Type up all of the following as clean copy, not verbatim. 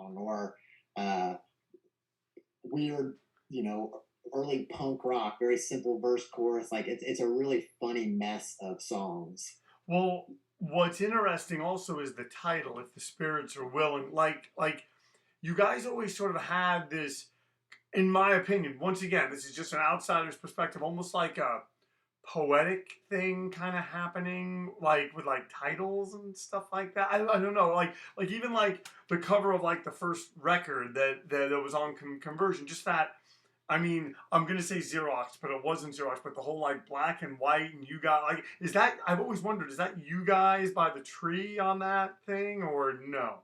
song, or weird, early punk rock, very simple verse chorus. Like it's a really funny mess of songs. Well, what's interesting also is the title, "If the Spirits Are Willing." Like you guys always sort of had this, in my opinion. Once again, this is just an outsider's perspective, almost like a poetic thing kind of happening, like with like titles and stuff like that. I don't know, like even like the cover of like the first record that was on Conversion, just that. I mean, I'm gonna say Xerox, but it wasn't Xerox. But the whole like black and white, and you got like, is that? I've always wondered, is that you guys by the tree on that thing, or no?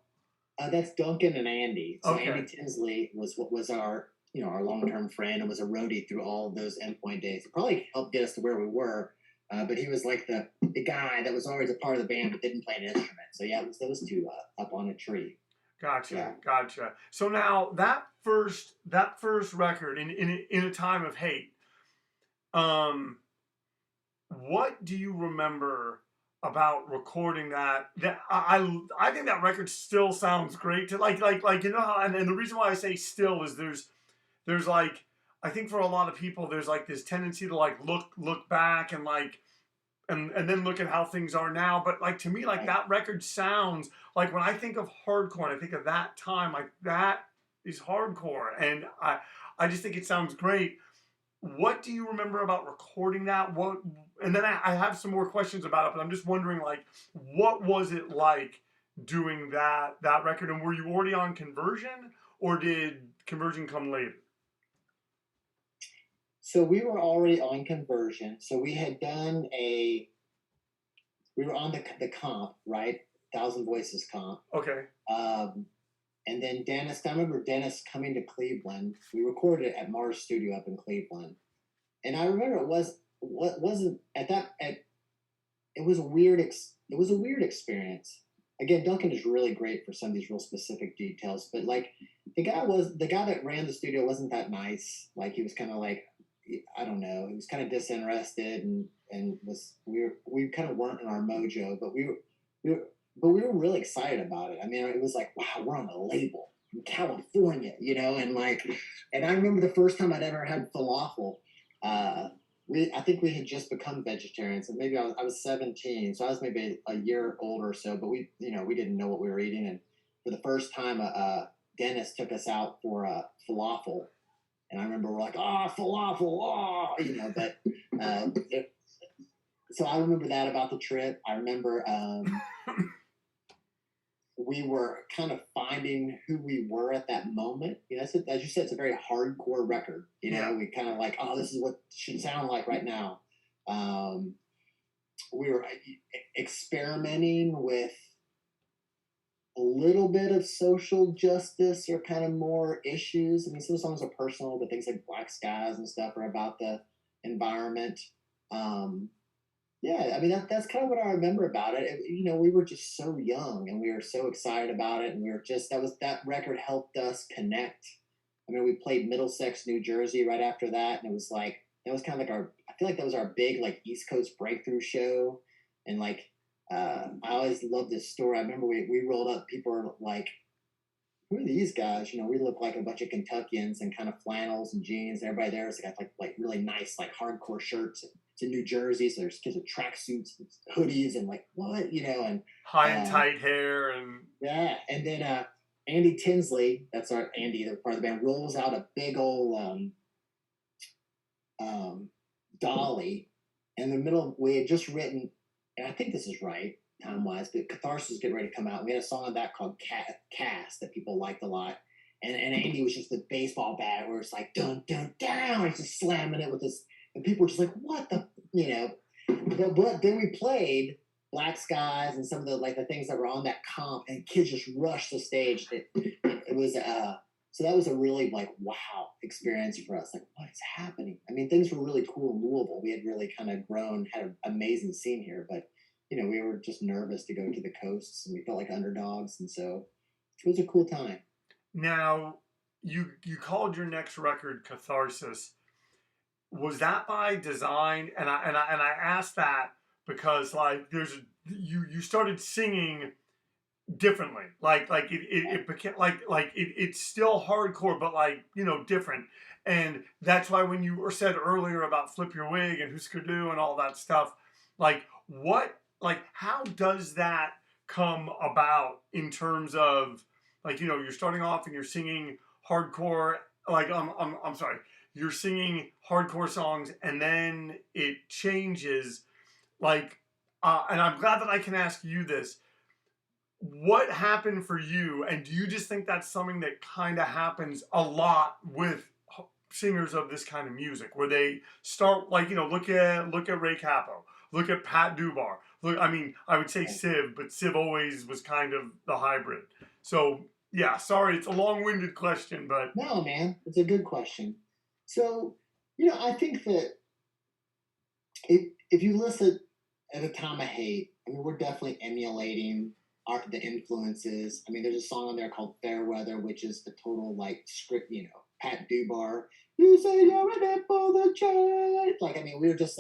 That's Duncan and Andy. So Andy Okay, Tinsley was our our long term friend and was a roadie through all of those Endpoint days. He probably helped get us to where we were, but he was like the guy that was always a part of the band but didn't play an instrument. So yeah, it was those two up on a tree. gotcha, Yeah. gotcha. So now that first record in a time of hate, um, what do you remember about recording that? I think that record still sounds great. To like how, and the reason why I say still is there's like, I think for a lot of people there's like this tendency to like look back and like and then look at how things are now. But like to me, like Right. that record sounds like, when I think of hardcore and I think of that time, like that is hardcore, and I just think it sounds great. What do you remember about recording that? What, and then I have some more questions about it, but I'm just wondering, like, what was it like doing that record? And were you already on Conversion, or did Conversion come later? So we were already on Conversion. So we were on the comp, right? Thousand Voices comp. Okay. Um, and then I remember Dennis coming to Cleveland. We recorded it at Mars Studio up in Cleveland. And I remember what wasn't at that at it was a weird experience. Again, Duncan is really great for some of these real specific details, but like the guy that ran the studio wasn't that nice. Like he was kind of like, I don't know, he was kind of disinterested, and we kind of weren't in our mojo, but we were but we were really excited about it. I mean, it was like, wow, we're on a label in California, and I remember the first time I'd ever had falafel. Uh, I think we had just become vegetarians, and maybe I was 17, so I was maybe a year older or so. But we didn't know what we were eating, and for the first time, Dennis took us out for falafel, and I remember we're like, falafel, But it, so I remember that about the trip. I remember we were kind of finding who we were at that moment. As you said, it's a very hardcore record. Yeah. We kind of like, oh, this is what it should sound like right now. Um, we were experimenting with a little bit of social justice or kind of more issues. I mean, some songs are personal, but things like Black Skies and stuff are about the environment. Um, yeah, I mean that's kind of what I remember about it. We were just so young and we were so excited about it, and we were just that record helped us connect. I mean, we played Middlesex, New Jersey, right after that, and it was like that was kind of like I feel like that was our big like East Coast breakthrough show, and like I always loved this story. I remember we rolled up, people were like, who are these guys? We look like a bunch of Kentuckians in kind of flannels and jeans. Everybody there is got like really nice like hardcore shirts. It's in New Jersey, so there's kids with tracksuits, hoodies, and like what and High and uh, tight hair and yeah, and then Andy Tinsley, that's our Andy, the part of the band, rolls out a big old um, dolly. In the middle, we had just written, and I think this is right time wise, but Catharsis was getting ready to come out. We had a song on that called Cast that people liked a lot. And Andy was just the baseball bat where it's like dun dun down, he's just slamming it with this, and people were just like, what the but then we played Black Skies and some of the things that were on that comp, and kids just rushed the stage. It was so that was a really like wow experience for us. Like, what is happening? I mean, things were really cool in Louisville. We had really kind of grown, had an amazing scene here, but we were just nervous to go to the coasts, and we felt like underdogs, and so it was a cool time. now you called your next record Catharsis. Was that by design? And I asked that because like you started singing differently. It became it's still hardcore, but different. And that's why when you were said earlier about Flip Your Wig and Husker Du and all that stuff, how does that come about in terms of you're starting off and you're singing hardcore, I'm sorry, you're singing hardcore songs and then it changes, and I'm glad that I can ask you this. What happened for you, and do you just think that's something that kind of happens a lot with singers of this kind of music, where they start look at Ray Cappo, look at Pat Dubar, I would say Civ, but Civ always was kind of the hybrid. So yeah, sorry, it's a long-winded question, but no, man, it's a good question. So, I think that if you listen at a time of hate, I mean, we're definitely emulating the influences. I mean, there's a song on there called Fairweather, which is the total script, Pat Dubar. You say you're in it for the church. I mean, we were just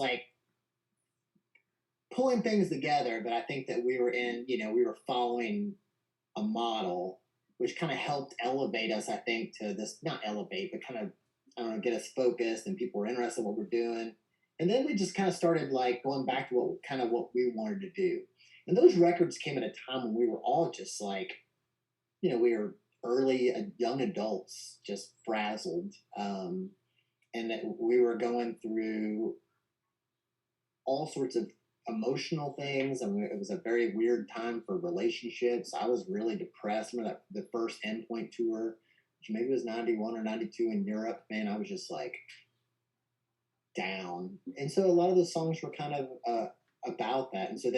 pulling things together, but I think that we were following a model which kind of helped elevate us, I think, to this, not elevate, but kind of, I don't know, get us focused and people were interested in what we're doing. And then we just kind of started going back to what we wanted to do. And those records came at a time when we were all just we were early young adults, just frazzled. And that we were going through all sorts of emotional things. I mean, it was a very weird time for relationships. I was really depressed. Remember that the first Endpoint tour, which maybe was 91 or 92 in Europe, man, I was just down. And so a lot of the songs were kind of about that. And so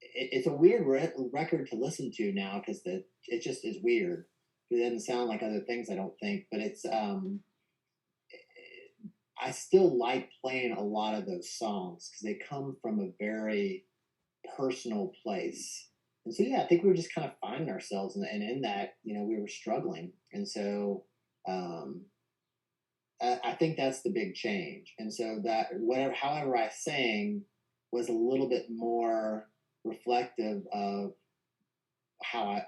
it's a weird record to listen to now because it just is weird. It doesn't sound like other things, I don't think, but it's I still like playing a lot of those songs because they come from a very personal place. And so, yeah, I think we were just kind of finding ourselves, and in that, we were struggling. And so, I think that's the big change. And so that however I sang was a little bit more reflective of how I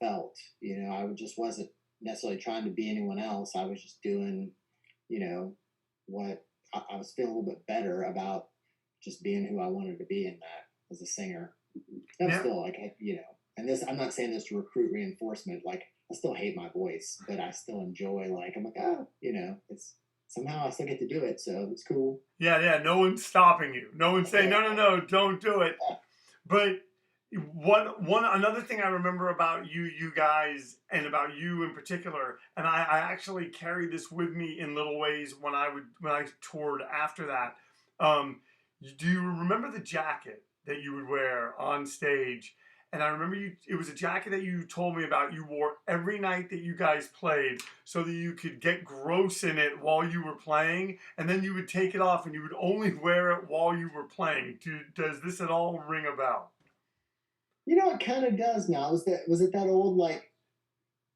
felt. I just wasn't necessarily trying to be anyone else. I was just doing, what I was feeling a little bit better about just being who I wanted to be in that as a singer. I'm yeah. still and this, I'm not saying this to recruit reinforcement. I still hate my voice, but I still enjoy, it's somehow I still get to do it. So it's cool. Yeah. No one's stopping you. No one's saying, no, don't do it. But another thing I remember about you guys, and about you in particular, and I actually carried this with me in little ways when I toured after that. Do you remember the jacket that you would wear on stage? And I remember it was a jacket that you told me about you wore every night that you guys played so that you could get gross in it while you were playing, and then you would take it off and you would only wear it while you were playing. Does this at all ring a bell? It kind of does now. Was it that old It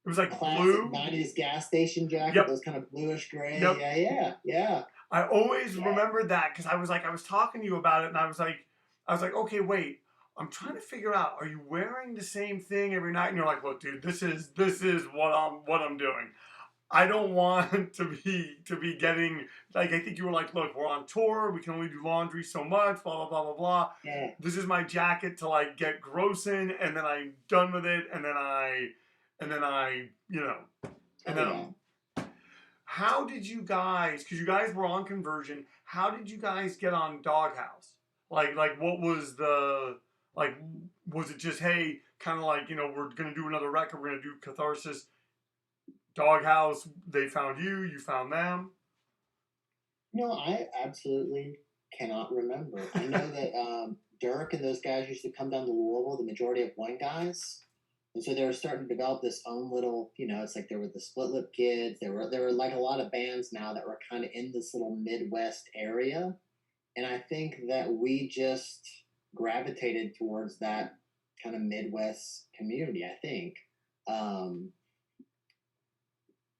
was classic blue 90s gas station jacket? Yep. Those kind of bluish gray. Yep. Yeah. I always remembered that because I was talking to you about it, and I was like, okay, wait, I'm trying to figure out, are you wearing the same thing every night? And you're like, look, dude, this is what I'm doing. I don't want to be getting, I think you were like, look, we're on tour, we can only do laundry so much, blah blah blah blah blah. Yeah. This is my jacket to get gross in, and then I'm done with it, and then how did you guys, because you guys were on Conversion, how did you guys get on Doghouse? What was was it just, hey, kind of we're going to do another record, we're going to do Catharsis? Doghouse, they found you, you found them? I absolutely cannot remember. I know that Dirk and those guys used to come down to Louisville, the Majority of One guys. And so they were starting to develop this own little, it's there were the Split Lip Kids. There were a lot of bands now that were kind of in this little Midwest area. And I think that we just gravitated towards that kind of Midwest community, I think.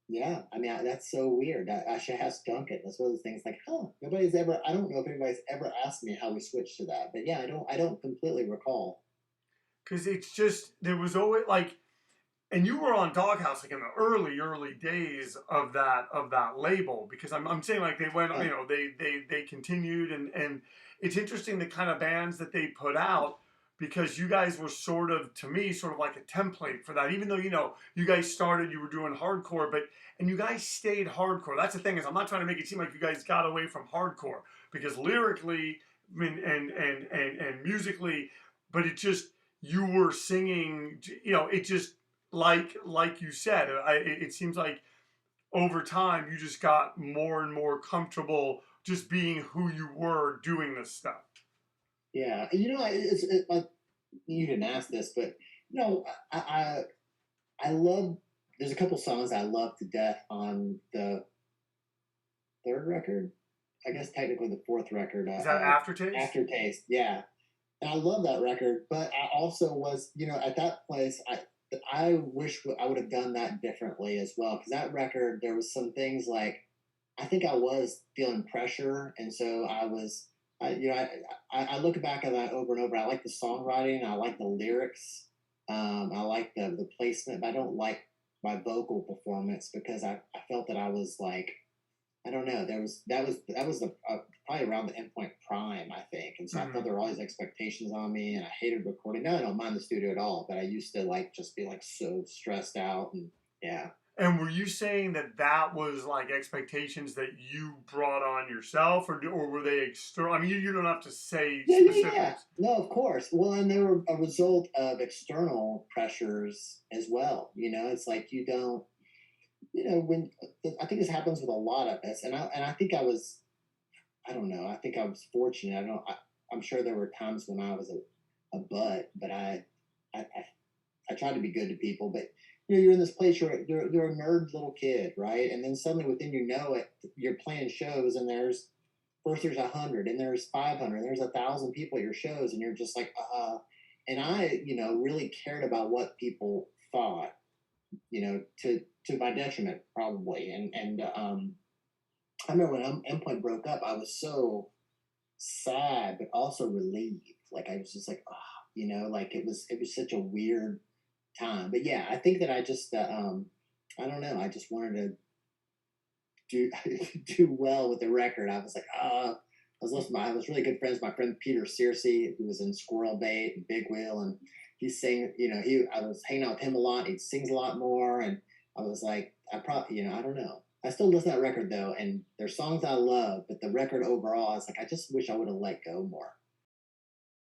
Yeah, I mean, that's so weird. I should ask Duncan. That's one of the things I don't know if anybody's ever asked me how we switched to that. But yeah, I don't completely recall. because it's just there was always like, and you were on Doghouse like in the early days of that label, because I'm saying like they went, Yeah. they continued, and it's interesting the kind of bands that they put out, because you guys were sort of, to me, sort of like a template for that. Even though you guys started, you were doing hardcore, but and you guys stayed hardcore. That's the thing, is I'm not trying to make it seem like you guys got away from hardcore, because lyrically, I mean, and musically, but it just, you were singing, it just, like you said, it seems like over time you just got more and more comfortable just being who you were doing this stuff. Yeah, like, you didn't ask this, but I love. There's a couple songs I love to death on the third record. I guess technically the fourth record. Is that Aftertaste? Aftertaste, yeah. And I love that record, but I also was, at that place, I wish I would have done that differently as well, because that record, there was some things like, I think I was feeling pressure, and so I was, I look back at that over and over. I like the songwriting, I like the lyrics, I like the placement, but I don't like my vocal performance, because I felt that I was like, I don't know. That was the probably around the Endpoint prime, I think, and so I felt there were all these expectations on me, and I hated recording. Now I don't mind the studio at all, but I used to like just be like so stressed out, and yeah. And were you saying that that was like expectations that you brought on yourself, or were they external? I mean, you don't have to say specifics. Yeah. No, of course. Well, and they were a result of external pressures as well. It's like you don't. When I think this happens with a lot of us, and I think I was, I don't know, I think I was fortunate. I'm sure there were times when I was a butt, but I I tried to be good to people. But you're in this place, you're a nerd little kid, right? And then suddenly, within it, you're playing shows, and there's 100, and there's 500, and there's 1,000 people at your shows, and you're just like, and I, really cared about what people thought, to my detriment probably. And I remember when Endpoint broke up, I was so sad, but also relieved. Like I was just like, like it was such a weird time. But yeah, I think that I just, I don't know, I just wanted to do do well with the record. I was like, I was listening. I was really good friends with my friend Peter Searcy, who was in Squirrel Bait and Big Wheel, and he sang. I was hanging out with him a lot. He sings a lot more, and I was like, I probably, I don't know. I still listen to that record though, and there's songs I love, but the record overall, I was like, I just wish I would have let go more.